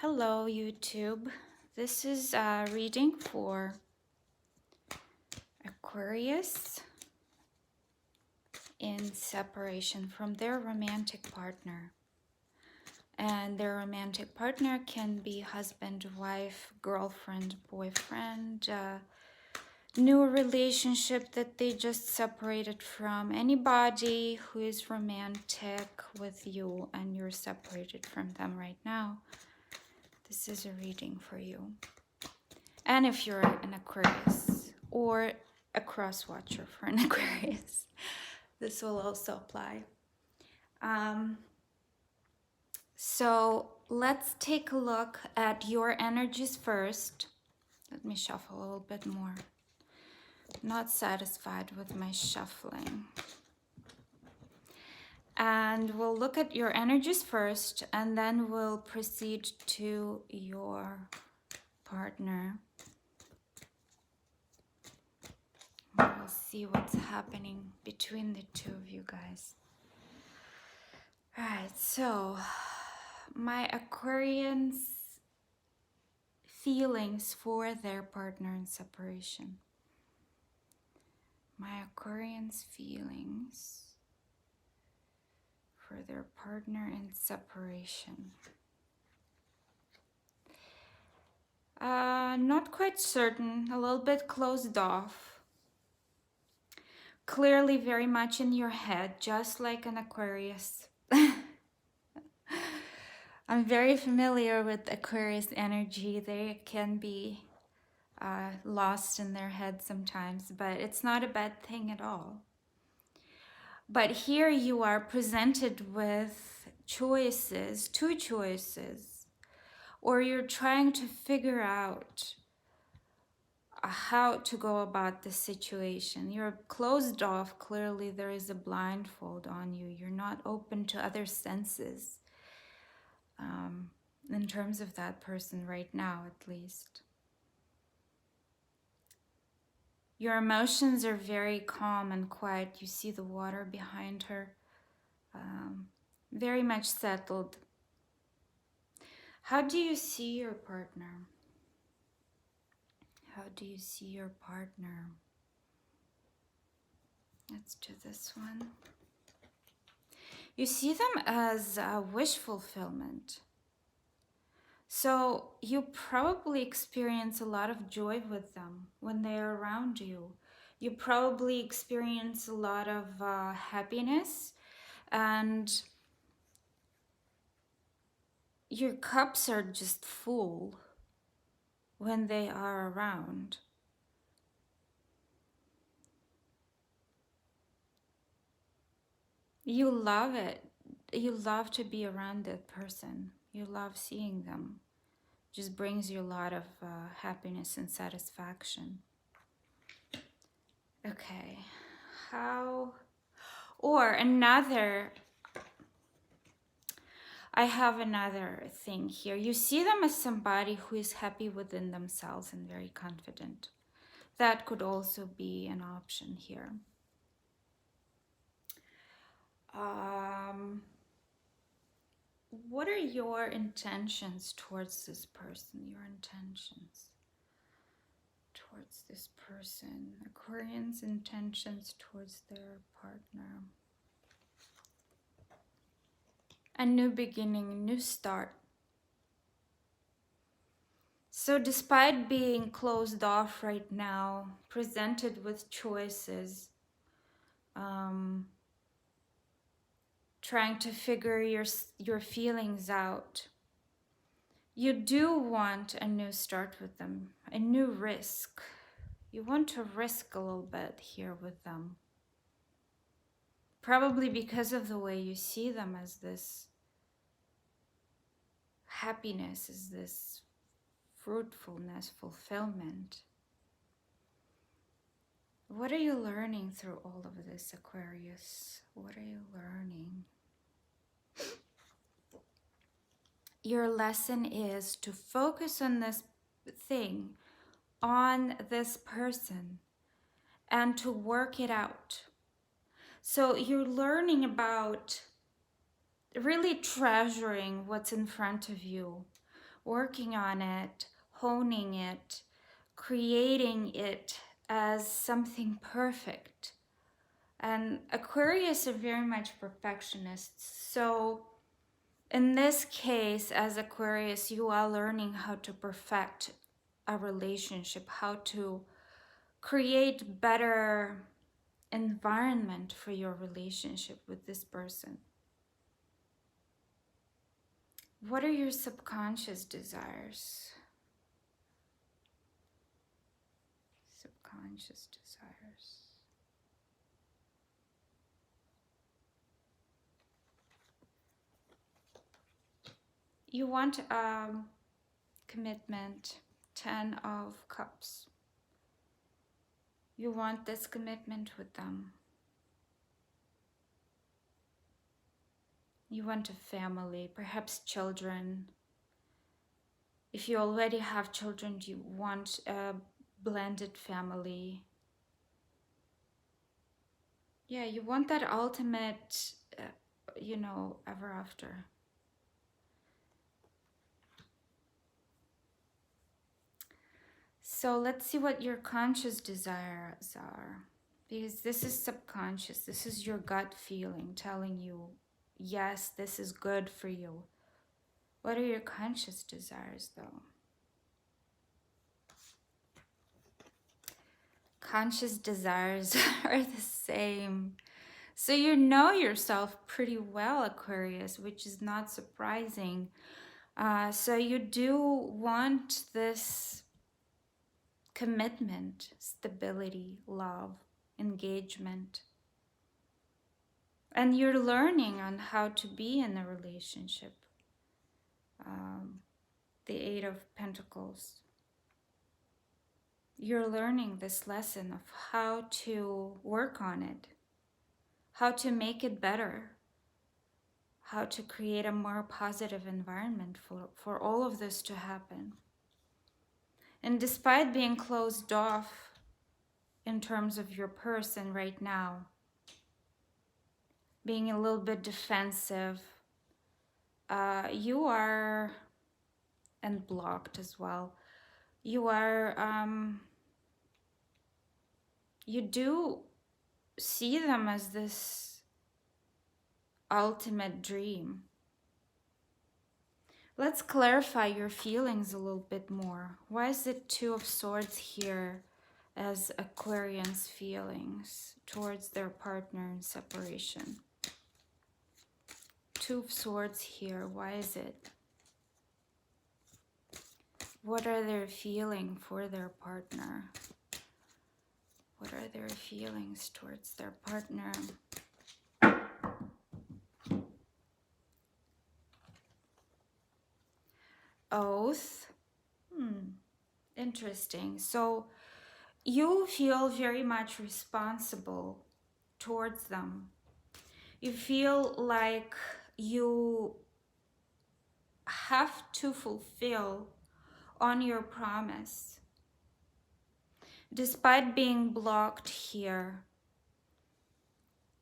Hello, YouTube. This is a reading for Aquarius in separation from their romantic partner. And their romantic partner can be husband, wife, girlfriend, boyfriend, new relationship that they just separated from. Anybody who is romantic with you and you're separated from them right now. This is a reading for you. And if you're an Aquarius or a cross watcher for an Aquarius, this will also apply. So let's take a look at your energies first. Let me shuffle a little bit more. Not satisfied with my shuffling. And we'll look at your energies first, and then we'll proceed to your partner. We'll see what's happening between the two of you guys. All right, so my Aquarians' feelings for their partner in separation. My Aquarians' feelings for their partner in separation. Not quite certain, a little bit closed off. Clearly very much in your head, just like an Aquarius. I'm very familiar with Aquarius energy. They can be lost in their head sometimes, but it's not a bad thing at all. But here you are presented with choices, two choices, or you're trying to figure out how to go about the situation. You're closed off. Clearly there is a blindfold on you. You're not open to other senses. In terms of that person right now, at least. Your emotions are very calm and quiet. You see the water behind her. Very much settled. How do you see your partner? How do you see your partner? Let's do this one. You see them as a wish fulfillment. So you probably experience a lot of joy with them when they are around you. You probably experience a lot of happiness, and your cups are just full when they are around. You love it. You love to be around that person. You love seeing them. Just brings you a lot of happiness and satisfaction. Okay, how, or another, I have another thing here. You see them as somebody who is happy within themselves and very confident. That could also be an option here. What are your intentions towards this person? Your intentions towards this person. Aquarians' intentions towards their partner. A new beginning, a new start. So despite being closed off right now, presented with choices, trying to figure your feelings out, you do want a new start with them, a new risk. You want to risk a little bit here with them. Probably because of the way you see them as this happiness, as this fruitfulness, fulfillment. What are you learning through all of this, Aquarius? What are you learning? Your lesson is to focus on this thing, on this person, and to work it out. So you're learning about really treasuring what's in front of you, working on it, honing it, creating it as something perfect. And Aquarius are very much perfectionists. So in this case, as Aquarius, you are learning how to perfect a relationship, how to create better environment for your relationship with this person. What are your subconscious desires? Subconscious desires. You want commitment, 10 of Cups. You want this commitment with them. You want a family, perhaps children. If you already have children, you want a blended family. Yeah, you want that ultimate, ever after. So let's see what your conscious desires are. Because this is subconscious. This is your gut feeling telling you, yes, this is good for you. What are your conscious desires, though? Conscious desires are the same. So you know yourself pretty well, Aquarius, which is not surprising. So you do want this commitment, stability, love, engagement. And you're learning on how to be in a relationship. The Eight of Pentacles. You're learning this lesson of how to work on it, how to make it better, how to create a more positive environment for all of this to happen. And despite being closed off in terms of your person right now, being a little bit defensive, you are, and blocked as well, you are, you do see them as this ultimate dream. Let's clarify your feelings a little bit more. Why is it Two of Swords here as Aquarians' feelings towards their partner in separation? Two of Swords here, why is it? What are they feeling for their partner? What are their feelings towards their partner? Oath. Interesting. So you feel very much responsible towards them. You feel like you have to fulfill on your promise. Despite being blocked here,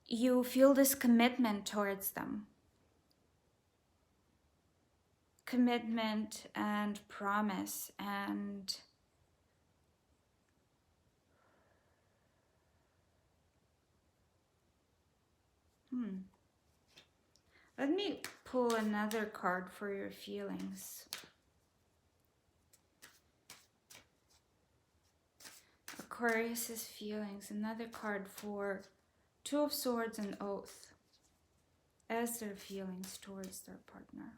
you feel this commitment towards them. Commitment and promise and let me pull another card for your feelings. Aquarius's feelings, another card for Two of Swords and Oath as their feelings towards their partner.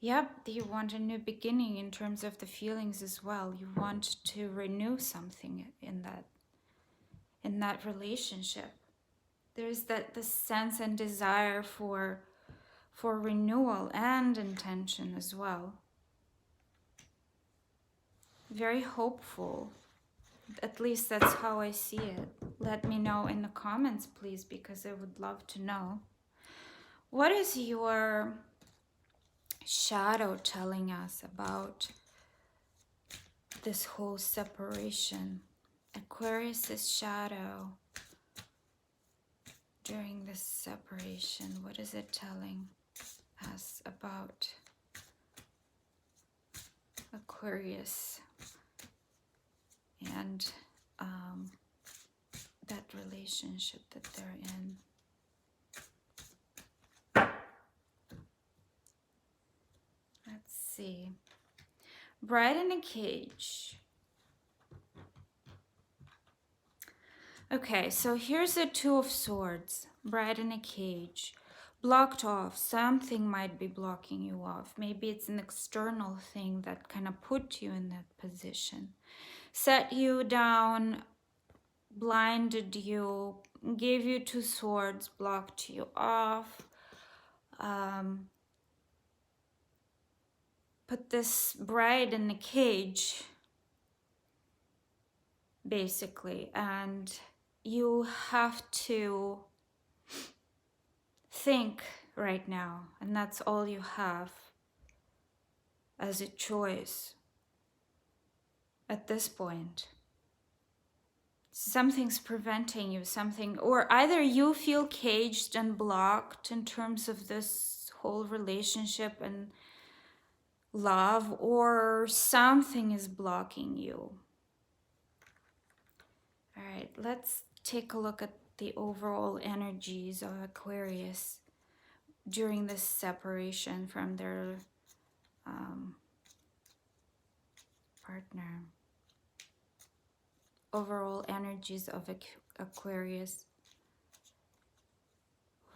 Yep, you want a new beginning in terms of the feelings as well. You want to renew something in that relationship. There's the sense and desire for renewal and intention as well. Very hopeful. At least that's how I see it. Let me know in the comments, please, because I would love to know. What is your shadow telling us about this whole separation? Aquarius's shadow. during this separation? What is it telling us about Aquarius and that relationship that they're in? Let's see. Bride in a cage. Okay, so here's the Two of Swords. Bride in a cage. Blocked off. Something might be blocking you off. Maybe it's an external thing that kind of put you in that position. Set you down, blinded you, gave you two swords, blocked you off. Put this bride in a cage, basically, and you have to think right now, and that's all you have as a choice at this point. Something's preventing you, something, or either you feel caged and blocked in terms of this whole relationship and love, or something is blocking you. All right, let's take a look at the overall energies of Aquarius during this separation from their partner. Overall energies of Aquarius.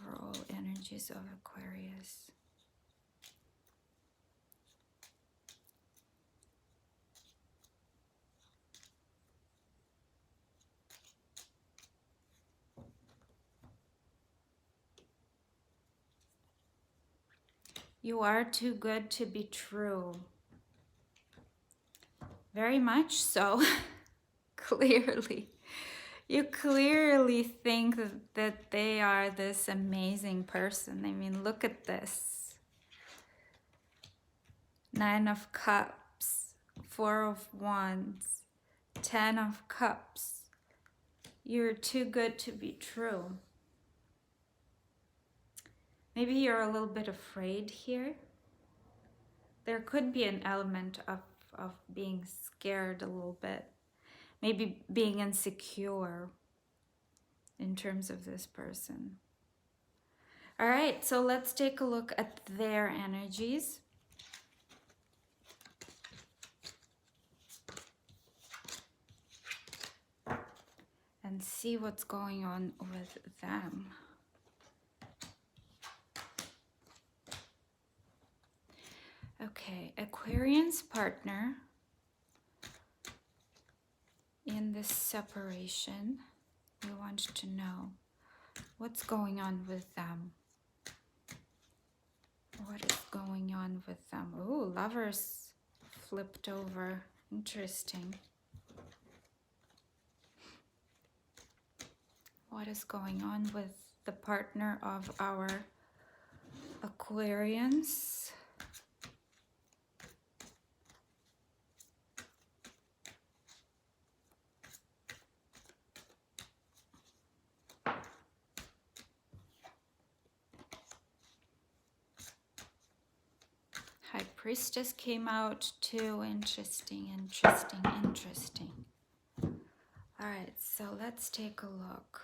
Overall energies of Aquarius. You are too good to be true. Very much so. Clearly. You clearly think that they are this amazing person. I mean, look at this. 9 of Cups, 4 of Wands, 10 of Cups. You're too good to be true. Maybe you're a little bit afraid here. There could be an element of being scared a little bit. Maybe being insecure in terms of this person. All right, so let's take a look at their energies. And see what's going on with them. Okay, Aquarian's partner in this separation, we want to know what's going on with them. What is going on with them? Oh, Lovers flipped over. Interesting. What is going on with the partner of our Aquarians? High Priestess came out too. Interesting, interesting, interesting. All right, so let's take a look.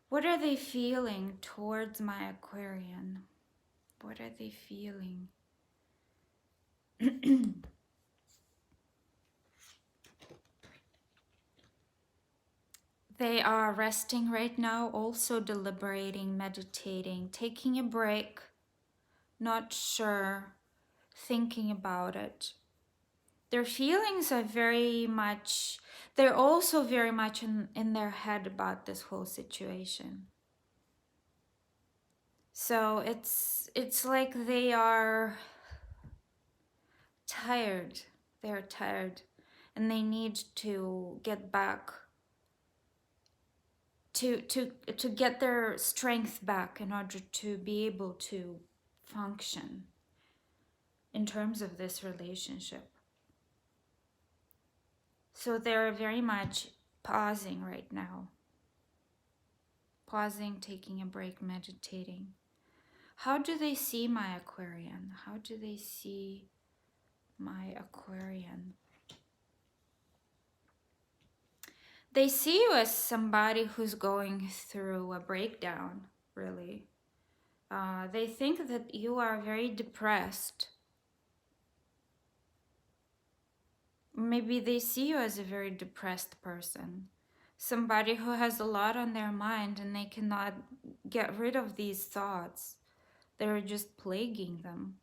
What are they feeling towards my Aquarian? What are they feeling? They are resting right now, also deliberating, meditating, taking a break, not sure, thinking about it. Their feelings are very much, they're also very much in their head about this whole situation. So it's like they are tired. They're tired and they need to get back to get their strength back in order to be able to function in terms of this relationship. So they're very much pausing right now. pausing, taking a break, meditating. How do they see my Aquarian? How do they see my Aquarian? They see you as somebody who's going through a breakdown, really. They think that you are very depressed. Maybe they see you as a very depressed person. Somebody who has a lot on their mind and they cannot get rid of these thoughts. They're just plaguing them.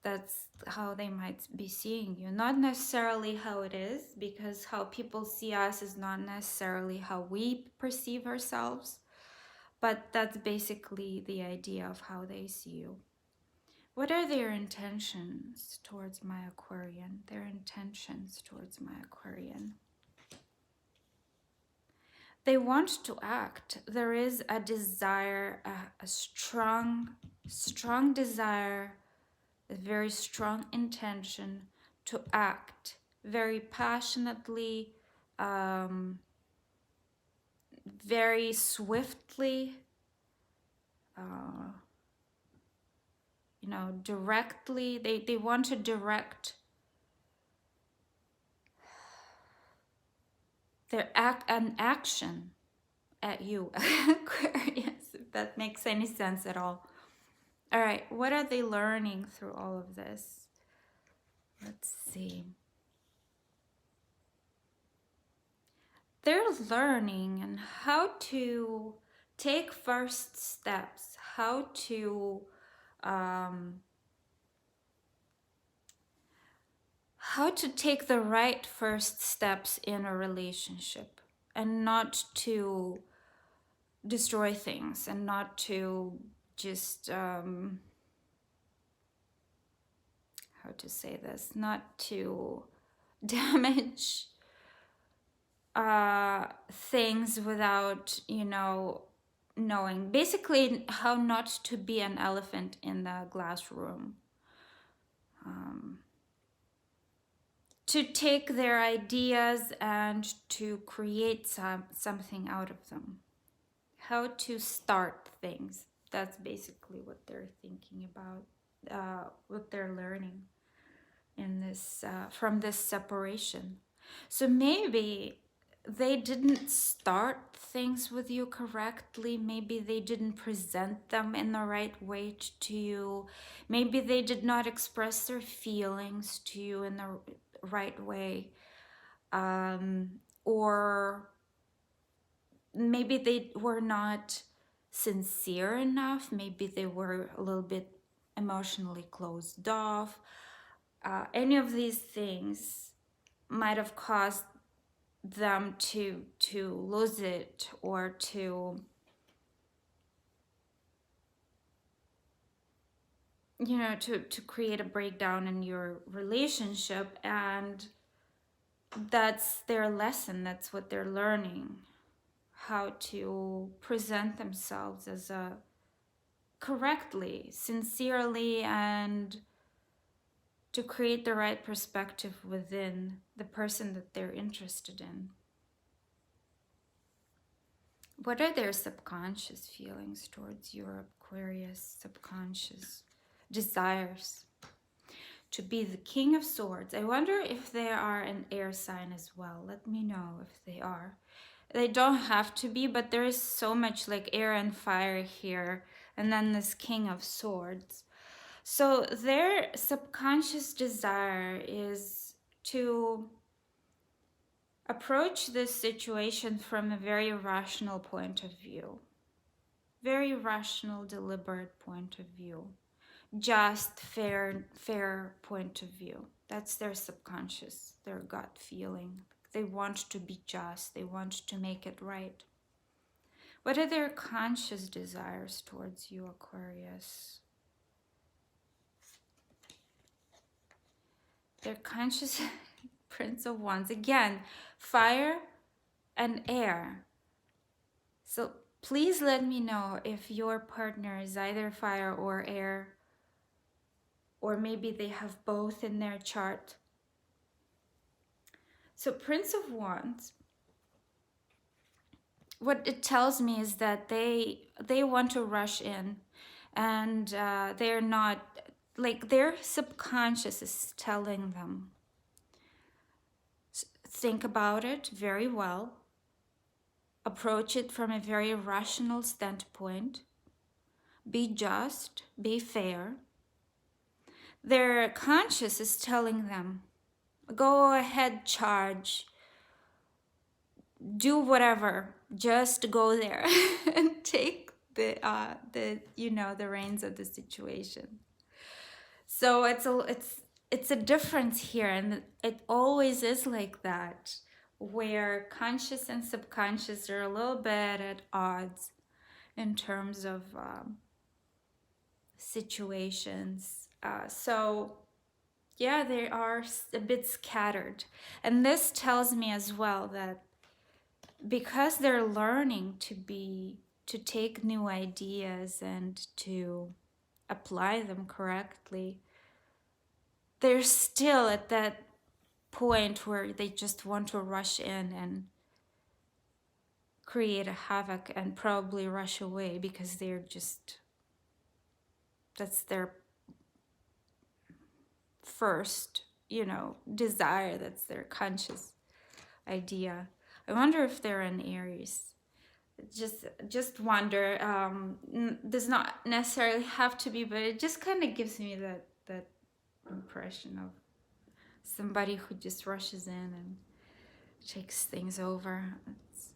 That's how they might be seeing you. Not necessarily how it is, because how people see us is not necessarily how we perceive ourselves. But that's basically the idea of how they see you. What are their intentions towards my Aquarian? Their intentions towards my Aquarian. They want to act. There is a desire, a strong desire, a very strong intention to act very passionately, very swiftly, directly. They want to direct their action at you, Aquarius, if that makes any sense at all. All right, what are they learning through all of this? Let's see. They're learning and how to take first steps, how to take the right first steps in a relationship, and not to destroy things, and not to just how to say this, not to damage things without knowing. Basically, how not to be an elephant in the glass room. To take their ideas and to create something out of them. How to start things. That's basically what they're thinking about, what they're learning in this from this separation. So maybe they didn't start things with you correctly. Maybe they didn't present them in the right way to you. Maybe they did not express their feelings to you in the right way. Or maybe they were not sincere enough. Maybe they were a little bit emotionally closed off. Any of these things might have caused them to lose it, or to to create a breakdown in your relationship. And that's their lesson. That's what they're learning, how to present themselves as correctly, sincerely, and to create the right perspective within the person that they're interested in. What are their subconscious feelings towards your Aquarius? Subconscious desires to be the King of Swords. I wonder if they are an air sign as well. Let me know if they are. They don't have to be, but there is so much like air and fire here, and then this King of Swords. So their subconscious desire is to approach this situation from a very rational point of view. Very rational, deliberate point of view. Just, fair point of view. That's their subconscious, their gut feeling. They want to be just. They want to make it right. What are their conscious desires towards you, Aquarius? Their conscious Prince of Wands. Again, fire and air. So please let me know if your partner is either fire or air, or maybe they have both in their chart. So Prince of Wands, what it tells me is that they want to rush in, and they're not, like, their subconscious is telling them, think about it very well, approach it from a very rational standpoint, be just, be fair. Their conscious is telling them, go ahead, charge, do whatever, just go there and take the the reins of the situation. So it's a difference here, and it always is like that, where conscious and subconscious are a little bit at odds in terms of situations. So yeah, they are a bit scattered, and this tells me as well that because they're learning to take new ideas and to apply them correctly, they're still at that point where they just want to rush in and create a havoc and probably rush away, because they're just, that's their first, desire, that's their conscious idea. I wonder if they're in Aries. Just wonder. Does not necessarily have to be, but it just kind of gives me that impression of somebody who just rushes in and takes things over. It's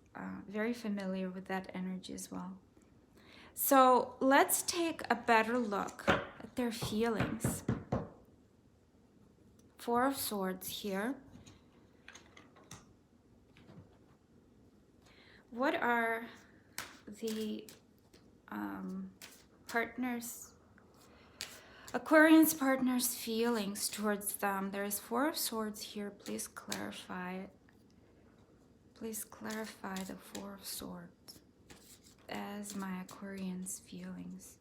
very familiar with that energy as well. So let's take a better look at their feelings. Four of Swords here. What are the Aquarian's partner's feelings towards them? There is Four of Swords here. Please clarify it. Please clarify the Four of Swords as my Aquarian's feelings.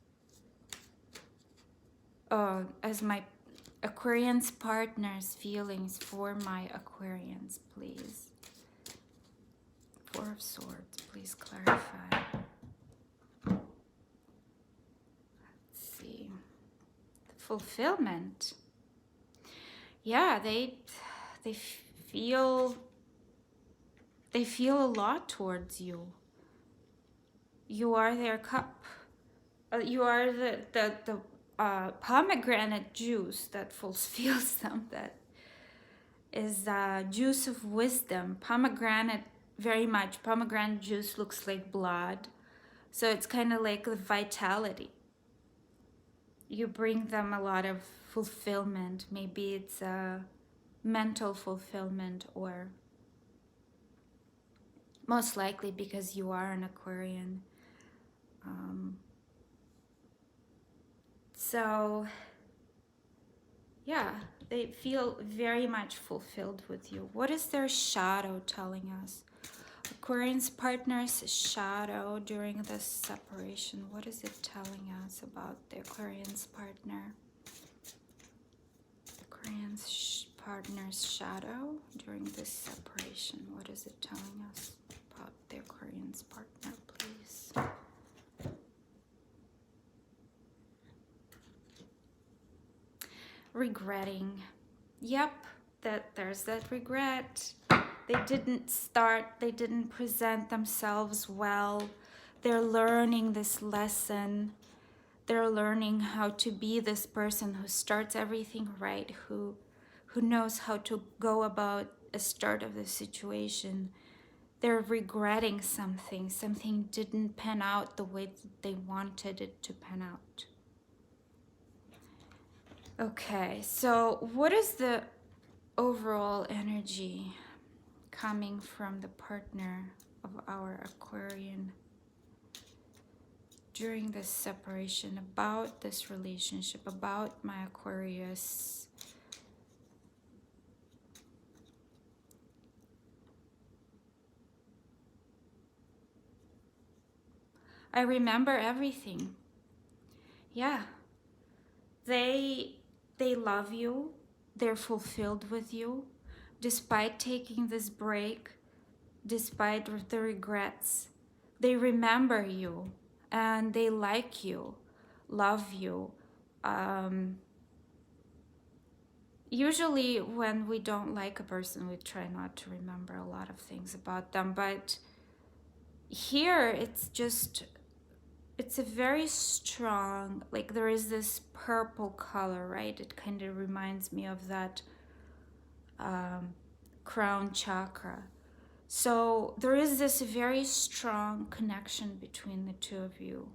Oh, as my Aquarian's partner's feelings for my Aquarians, please. Four of Swords, please clarify. Let's see. Fulfillment. Yeah, they feel a lot towards you. You are their cup. You are the pomegranate juice that fulfills them. That is juice of wisdom. Pomegranate, very much. Pomegranate juice looks like blood. So it's kind of like the vitality. You bring them a lot of fulfillment. Maybe it's a mental fulfillment, or most likely because you are an Aquarian. So yeah, they feel very much fulfilled with you. What is their shadow telling us? Aquarian's partner's shadow during this separation. What is it telling us about the Aquarian's partner? Aquarian's partner's shadow during this separation. What is it telling us about the Aquarian's partner, please? Regretting. Yep, there's that regret. They didn't present themselves well. They're learning this lesson. They're learning how to be this person who starts everything right, who knows how to go about a start of the situation. They're regretting something. Something didn't pan out the way that they wanted it to pan out. Okay, so what is the overall energy coming from the partner of our Aquarian during this separation, about this relationship, about my Aquarius? I remember everything. Yeah. They love you. They're fulfilled with you. Despite taking this break, despite the regrets, they remember you and they like you, love you. Usually when we don't like a person, we try not to remember a lot of things about them, but here it's a very strong, like there is this purple color, right? It kind of reminds me of that crown chakra. So there is this very strong connection between the two of you,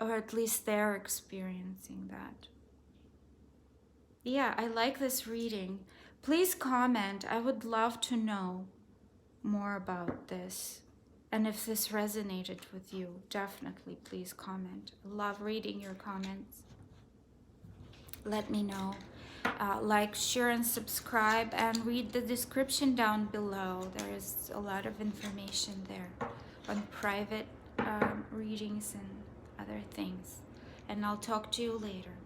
or at least they're experiencing that. Yeah, I like this reading. Please comment. I would love to know more about this. And if this resonated with you, definitely please comment. I love reading your comments. Let me know. Like, share, and subscribe, and read the description down below. There is a lot of information there on private readings and other things. And I'll talk to you later.